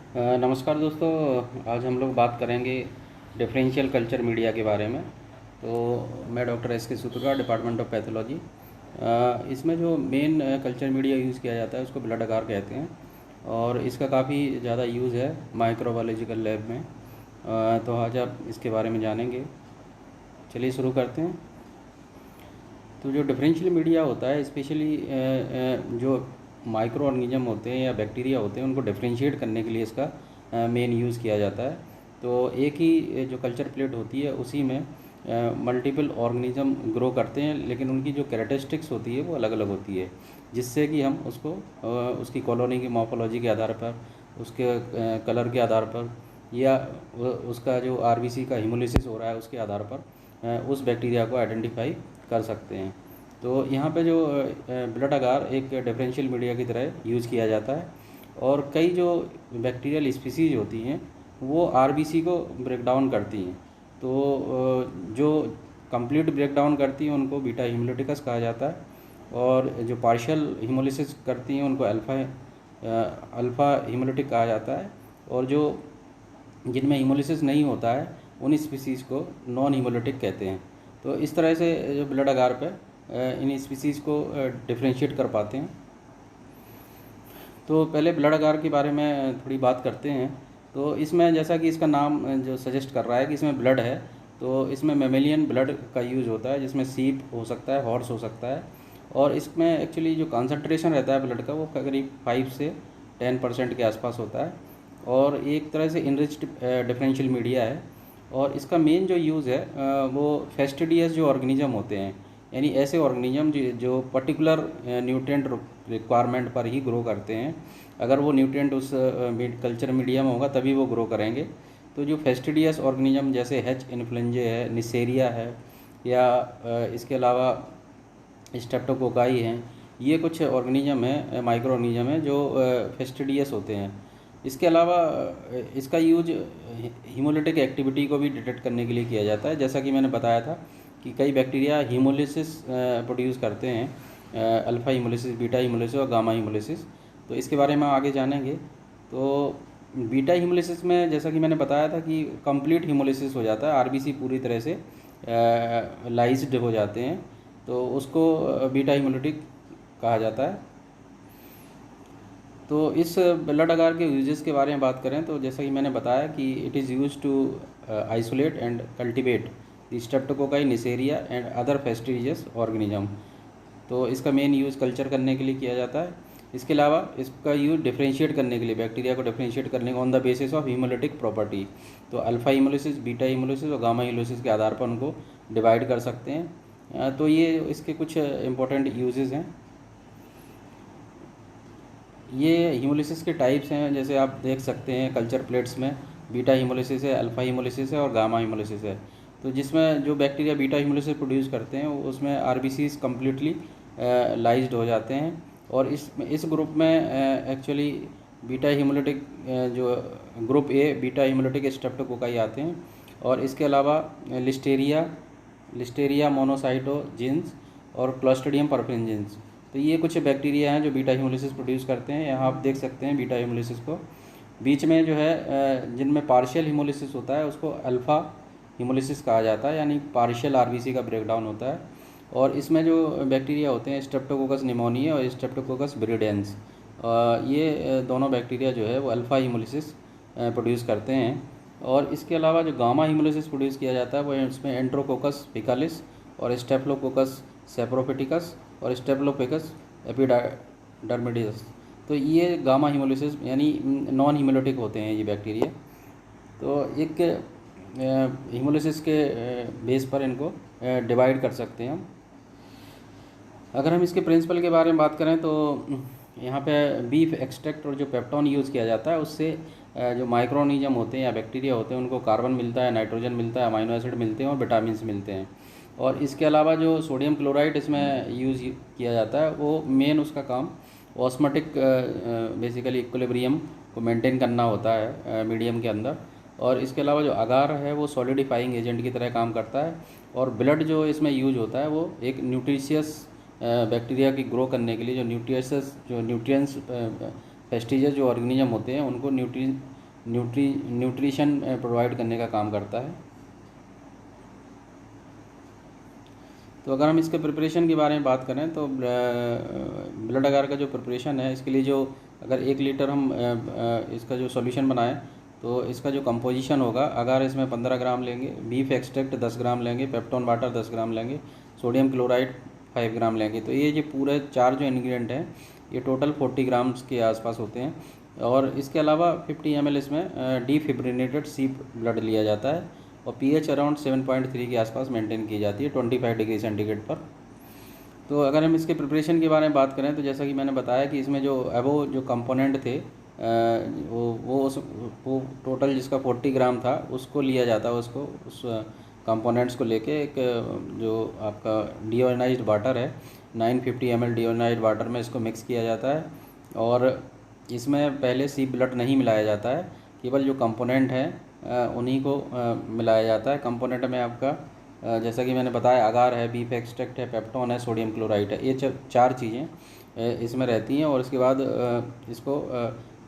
नमस्कार दोस्तों। आज हम लोग बात करेंगे डिफरेंशियल कल्चर मीडिया के बारे में। तो मैं डॉक्टर एस के सूत्रकार, डिपार्टमेंट ऑफ पैथोलॉजी। इसमें जो मेन कल्चर मीडिया यूज़ किया जाता है उसको ब्लड अगार कहते हैं, और इसका काफ़ी ज़्यादा यूज़ है माइक्रोबायोलॉजिकल लैब में। तो आज आप इसके बारे में जानेंगे। चलिए शुरू करते हैं। तो जो डिफरेंशियल मीडिया होता है, स्पेशली जो माइक्रो ऑर्गेनिज्म होते हैं या बैक्टीरिया होते हैं, उनको डिफरेंशिएट करने के लिए इसका मेन यूज़ किया जाता है। तो एक ही जो कल्चर प्लेट होती है उसी में मल्टीपल ऑर्गेनिज्म ग्रो करते हैं, लेकिन उनकी जो कैरेक्टरिस्टिक्स होती है वो अलग अलग होती है, जिससे कि हम उसको उसकी कॉलोनी की मॉर्फोलॉजी के आधार पर, उसके कलर के आधार पर, या उसका जो आरबीसी का हिमोलिसिस हो रहा है उसके आधार पर उस बैक्टीरिया को आइडेंटिफाई कर सकते हैं। तो यहाँ पे जो ब्लड अगार एक डिफरेंशियल मीडिया की तरह यूज़ किया जाता है, और कई जो बैक्टीरियल स्पीसीज होती हैं वो आरबीसी को ब्रेक डाउन करती हैं। तो जो कंप्लीट ब्रेक डाउन करती हैं उनको बीटा हिमोलिटिकस कहा जाता है, और जो पार्शियल हिमोलिसिस करती हैं उनको अल्फ़ा हिमोलिटिक कहा जाता है, और जो जिनमें हिमोलिसिस नहीं होता है उन स्पीसीज़ को नॉन हिमोलिटिक कहते हैं। तो इस तरह से जो ब्लड अगार पे इन स्पीसीज़ को डिफ्रेंशिएट कर पाते हैं। तो पहले ब्लड अगार के बारे में थोड़ी बात करते हैं। तो इसमें जैसा कि इसका नाम जो सजेस्ट कर रहा है कि इसमें ब्लड है, तो इसमें मेमेलियन ब्लड का यूज़ होता है, जिसमें सीप हो सकता है, हॉर्स हो सकता है। और इसमें एक्चुअली जो कंसंट्रेशन रहता है ब्लड का वो करीब 5 से 10% के आसपास होता है, और एक तरह से इनरिच्ड डिफरेंशियल मीडिया है। और इसका मेन जो यूज़ है वो फेस्टिडियस जो ऑर्गेनिज्म होते हैं, यानी ऐसे ऑर्गेनिज्म जो पर्टिकुलर न्यूट्रिएंट रिक्वायरमेंट पर ही ग्रो करते हैं। अगर वो न्यूट्रिएंट उस कल्चर मीडिया में होगा तभी वो ग्रो करेंगे। तो जो फेस्टिडियस ऑर्गेनिज्म जैसे H. इन्फ्लुएंजाe है, निसेरिया है, या इसके अलावा स्ट्रेप्टोकोकाई हैं, ये कुछ ऑर्गेनिज्म हैं, माइक्रो ऑर्गेनिज्म हैं जो फेस्टिडियस होते हैं। इसके अलावा इसका यूज हीमोलिटिक एक्टिविटी को भी डिटेक्ट करने के लिए किया जाता है। जैसा कि मैंने बताया था कि कई बैक्टीरिया हीमोलिसिस प्रोड्यूस करते हैं, अल्फ़ा हीमोलिसिस, बीटा हीमोलिसिस और गामा हीमोलिसिस। तो इसके बारे में आगे जानेंगे। तो बीटा हीमोलिसिस में जैसा कि मैंने बताया था कि कंप्लीट हीमोलिसिस हो जाता है, आरबीसी पूरी तरह से लाइज्ड हो जाते हैं, तो उसको बीटा हीमोलिटिक कहा जाता है। तो इस ब्लड अगार के यूजेस के बारे में बात करें तो जैसा कि मैंने बताया कि it is use to isolate and cultivate the streptococci, Neisseria and other fastidious organism. तो इसका मेन यूज़ कल्चर करने के लिए किया जाता है। इसके अलावा इसका यूज डिफ्रेंशिएट करने के लिए, बैक्टीरिया को डिफ्रेंशिएट करने on the basis of haemolytic property. तो अल्फ़ा हीमोलिसिस, बीटा हीमोलिसिस और गामा हीमोलिसिस के आधार पर उनको डिवाइड कर सकते हैं। तो ये इसके कुछ इंपॉर्टेंट यूजेस हैं। ये हीमोलिसिस के टाइप्स हैं, जैसे आप देख सकते हैं कल्चर प्लेट्स में, बीटा हीमोलिसिस है, अल्फ़ा हीमोलिसिस है और गामा हीमोलिसिस है। तो जिसमें जो बैक्टीरिया बीटा हीमोलिसिस प्रोड्यूस करते हैं उसमें आरबीसीज कम्प्लीटली लाइज्ड हो जाते हैं, और इस ग्रुप में एक्चुअली बीटा हीमोलिटिक जो group A beta haemolytic streptococci आते हैं, और इसके अलावा लिस्टेरिया मोनोसाइटोजिन्स और क्लोस्ट्रिडियम परफेरेंजिन्स। तो ये कुछ बैक्टीरिया हैं जो बीटा हीमोलिसिस प्रोड्यूस करते हैं। यहाँ आप देख सकते हैं बीटा हीमोलिसिस को। बीच में जो है जिनमें पार्शियल हीमोलिसिस होता है उसको अल्फ़ा हीमोलिसिस कहा जाता है, यानी पार्शियल आरबीसी का ब्रेकडाउन होता है। और इसमें जो बैक्टीरिया होते हैं स्ट्रेप्टोकोकस निमोनिया और स्ट्रेप्टोकोकस विरिडेंस, ये दोनों बैक्टीरिया जो है वो अल्फ़ा हीमोलिसिस प्रोड्यूस करते हैं। और इसके अलावा जो गामा हीमोलिसिस प्रोड्यूस किया जाता है वो इसमें एंट्रोकोकस फिकालिस और स्टेफ्लोकोकस सेप्रोफिटिकस और स्टेप्लोपेकस एपिडर्मिडिस। तो ये गामा हीमोलिसिस यानी नॉन हीमोलिटिक होते हैं ये बैक्टीरिया। तो एक हीमोलिसिस के बेस पर इनको डिवाइड कर सकते हैं हम। अगर हम इसके प्रिंसिपल के बारे में बात करें तो यहाँ पे बीफ एक्सट्रैक्ट और जो पेप्टोन यूज़ किया जाता है उससे जो माइक्रोनिज्म होते हैं या बैक्टीरिया होते हैं उनको कार्बन मिलता है, नाइट्रोजन मिलता है, अमाइनो एसिड मिलते हैं और विटामिन मिलते हैं। और इसके अलावा जो सोडियम क्लोराइड इसमें यूज़ किया जाता है वो मेन उसका काम ऑस्मोटिक बेसिकली इक्विलिब्रियम को मेंटेन करना होता है मीडियम के अंदर। और इसके अलावा जो अगार है वो सॉलिडिफाइंग एजेंट की तरह काम करता है। और ब्लड जो इसमें यूज होता है वो एक न्यूट्रिशियस बैक्टीरिया की ग्रो करने के लिए जो न्यूट्रियस जो न्यूट्रिएंट्स प्रेस्टिजियस जो ऑर्गेनिज्म होते हैं उनको न्यूट्रिशन प्रोवाइड करने का काम करता है। तो अगर हम इसके प्रिपरेशन के बारे में बात करें तो ब्लड अगार का जो प्रिपरेशन है, इसके लिए जो अगर 1 लीटर हम इसका जो सॉल्यूशन बनाएं तो इसका जो कंपोजिशन होगा, अगर इसमें 15 ग्राम लेंगे, बीफ एक्सट्रैक्ट 10 ग्राम लेंगे, पेप्टोन वाटर 10 ग्राम लेंगे, सोडियम क्लोराइड 5 ग्राम लेंगे, तो ये जो पूरे 4 जो इंग्रेडिएंट हैं ये टोटल 40 ग्राम्स के आसपास होते हैं। और इसके अलावा 50 ml इसमें डीफिब्रिनेटेड सी ब्लड लिया जाता है और pH अराउंड 7.3 के आसपास मेंटेन की जाती है 25 डिग्री सेंटीग्रेड पर। तो अगर हम इसके प्रिपरेशन के बारे में बात करें तो जैसा कि मैंने बताया कि इसमें जो अबो जो कंपोनेंट थे वो टोटल जिसका 40 ग्राम था उसको लिया जाता है, उसको उस कंपोनेंट्स को लेके एक जो आपका डिओनाइज्ड वाटर है 950 ml डिओनाइज्ड वाटर में इसको मिक्स किया जाता है। और इसमें पहले सी ब्लड नहीं मिलाया जाता है, केवल जो कंपोनेंट है उन्हीं को मिलाया जाता है। कंपोनेंट में आपका जैसा कि मैंने बताया अगार है, बीफ एक्सट्रैक्ट है, पेप्टोन है, सोडियम क्लोराइड है, ये 4 चीज़ें इसमें रहती हैं। और इसके बाद इसको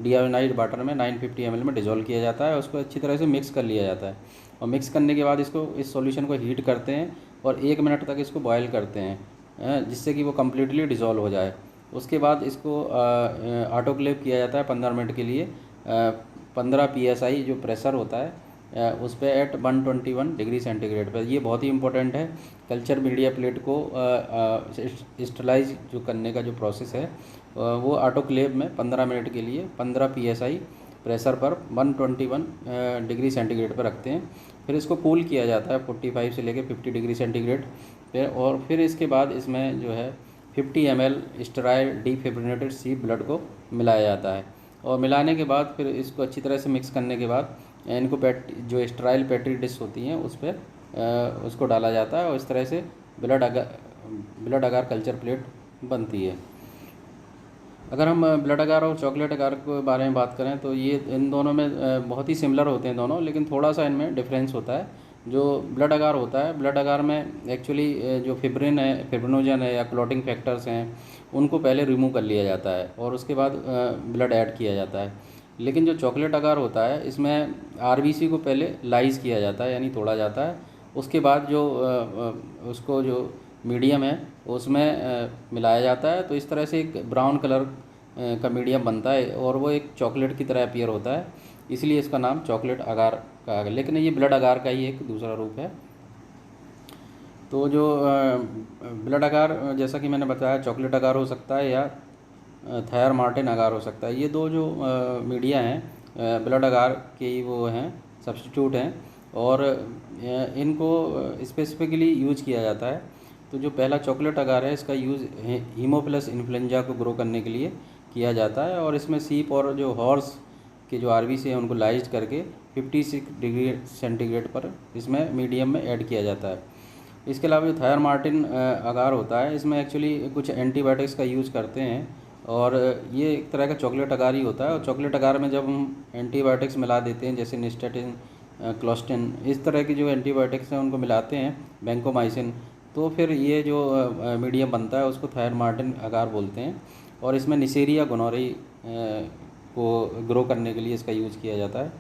डिओनाइज्ड वाटर में 950 ml में डिज़ोल्व किया जाता है, उसको अच्छी तरह से मिक्स कर लिया जाता है। और मिक्स करने के बाद इसको इस सॉल्यूशन को हीट करते हैं और 1 मिनट तक इसको बॉयल करते हैं जिससे कि वो कम्प्लीटली डिज़ोल्व हो जाए। उसके बाद इसको ऑटोक्लेव किया जाता है 15 मिनट के लिए। 15 PSI जो प्रेशर होता है उस पर एट 121 डिग्री सेंटीग्रेड पर। ये बहुत ही इंपॉर्टेंट है कल्चर मीडिया प्लेट को स्टरलाइज जो करने का जो प्रोसेस है वो ऑटोक्लेव में 15 मिनट के लिए 15 PSI प्रेशर पर 121 डिग्री सेंटीग्रेड पर रखते हैं। फिर इसको कूल किया जाता है 45 से लेकर 50 डिग्री सेंटीग्रेड पे। और फिर इसके बाद इसमें जो है 50 ml स्टेराइल डीफिब्रिनेटेड सी ब्लड को मिलाया जाता है। और मिलाने के बाद फिर इसको अच्छी तरह से मिक्स करने के बाद इनको जो स्टेराइल पेट्री डिश होती हैं उस पर उसको डाला जाता है और इस तरह से ब्लड अगार कल्चर प्लेट बनती है। अगर हम ब्लड अगार और चॉकलेट अगार के बारे में बात करें तो ये इन दोनों में बहुत ही सिमिलर होते हैं दोनों, लेकिन थोड़ा सा इनमें डिफरेंस होता है। जो ब्लड अगार होता है, ब्लड अगार में एक्चुअली जो फिब्रिन है, फिब्रिनोजन है या क्लॉटिंग फैक्टर्स हैं उनको पहले रिमूव कर लिया जाता है और उसके बाद ब्लड ऐड किया जाता है। लेकिन जो चॉकलेट अगार होता है इसमें RBC को पहले लाइज किया जाता है यानी तोड़ा जाता है, उसके बाद जो उसको जो मीडियम है उसमें मिलाया जाता है। तो इस तरह से एक ब्राउन कलर का मीडियम बनता है और वो एक चॉकलेट की तरह अपीयर होता है, इसलिए इसका नाम चॉकलेट अगार का है। लेकिन ये ब्लड अगार का ही एक दूसरा रूप है। तो जो ब्लड अगार जैसा कि मैंने बताया चॉकलेट अगार हो सकता है या थायर मार्टिन अगार हो सकता है। ये दो जो मीडिया हैं ब्लड अगार के ही वो हैं सब्स्टिट्यूट हैं और इनको स्पेसिफिकली यूज किया जाता है। तो जो पहला चॉकलेट अगार है इसका यूज़ हीमोफिलस इन्फ्लुएंजा को ग्रो करने के लिए किया जाता है और इसमें सीप और जो हॉर्स के जो RBC है उनको लाइज करके 56 डिग्री सेंटीग्रेड पर इसमें मीडियम में ऐड किया जाता है। इसके अलावा जो थायर मार्टिन अगार होता है इसमें एक्चुअली कुछ एंटीबायोटिक्स का यूज़ करते हैं और ये एक तरह का चॉकलेट अगार ही होता है। और चॉकलेट अगार में जब हम एंटीबायोटिक्स मिला देते हैं जैसे निस्टेटिन, क्लोस्टिन, इस तरह की जो एंटीबायोटिक्स हैं उनको मिलाते हैं, वैंकोमाइसिन, तो फिर ये जो मीडियम बनता है उसको थायर मार्टिन अगार बोलते हैं। और इसमें निसेरिया गोनोरी को ग्रो करने के लिए इसका यूज़ किया जाता है।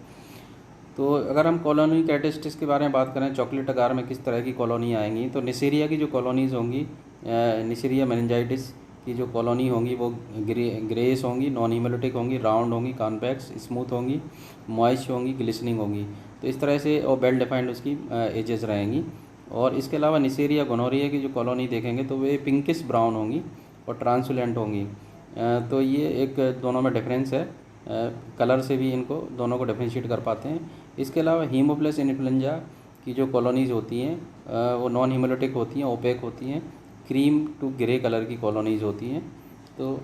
तो अगर हम कॉलोनी कैरेक्टरिस्टिक्स के बारे में बात करें चॉकलेट अगार में किस तरह की कॉलोनी आएंगी, तो निसेरिया की जो कॉलोनीज़ होंगी, निसेरिया मेनिंजाइटिस की जो कॉलोनी होंगी वो ग्रेस होंगी, नॉन हीमोलिटिक होंगी, राउंड होंगी, कॉन्वेक्स, स्मूथ होंगी, मॉइस्ट होंगी, ग्लिसनिंग होंगी। तो इस तरह से और वेल डिफाइंड उसकी एजेस रहेंगी। और इसके अलावा निसेरिया गोनोरिया की जो कॉलोनी देखेंगे तो वे पिंकिश ब्राउन होंगी और ट्रांसुलेंट होंगी। तो ये एक दोनों में डिफरेंस है, कलर से भी इनको दोनों को डिफ्रेंशिएट कर पाते हैं। इसके अलावा हीमोफिलस इन्फ्लुएंजा की जो कॉलोनीज़ होती हैं वो नॉन हीमोलिटिक होती हैं, ओपेक होती हैं, क्रीम टू ग्रे कलर की कॉलोनीज़ होती हैं। तो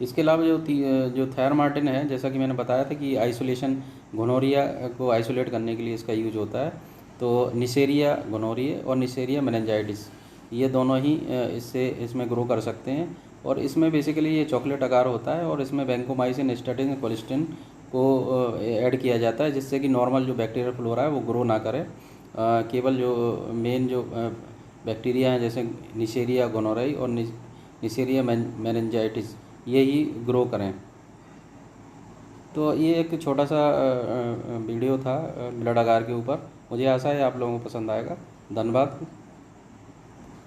इसके अलावा जो थायर मार्टिन है, जैसा कि मैंने बताया था कि आइसोलेशन गोनोरिया को आइसोलेट करने के लिए इसका यूज होता है। तो निसेरिया गोनोरिया और निसेरिया मेनिंजाइटिस ये दोनों ही इसमें ग्रो कर सकते हैं। और इसमें बेसिकली ये चॉकलेट अगार होता है और इसमें वैंकोमाइसिन, स्टैटिन, कोलिस्टिन को ऐड किया जाता है जिससे कि नॉर्मल जो बैक्टीरियल फ्लोरा है वो ग्रो ना करे, केवल जो मेन जो बैक्टीरिया हैं जैसे निसेरिया गोनोराई और निसेरिया मेनिंजाइटिस ये ही ग्रो करें। तो ये एक छोटा सा वीडियो था ब्लड अगार के ऊपर। मुझे आशा है आप लोगों को पसंद आएगा। धन्यवाद।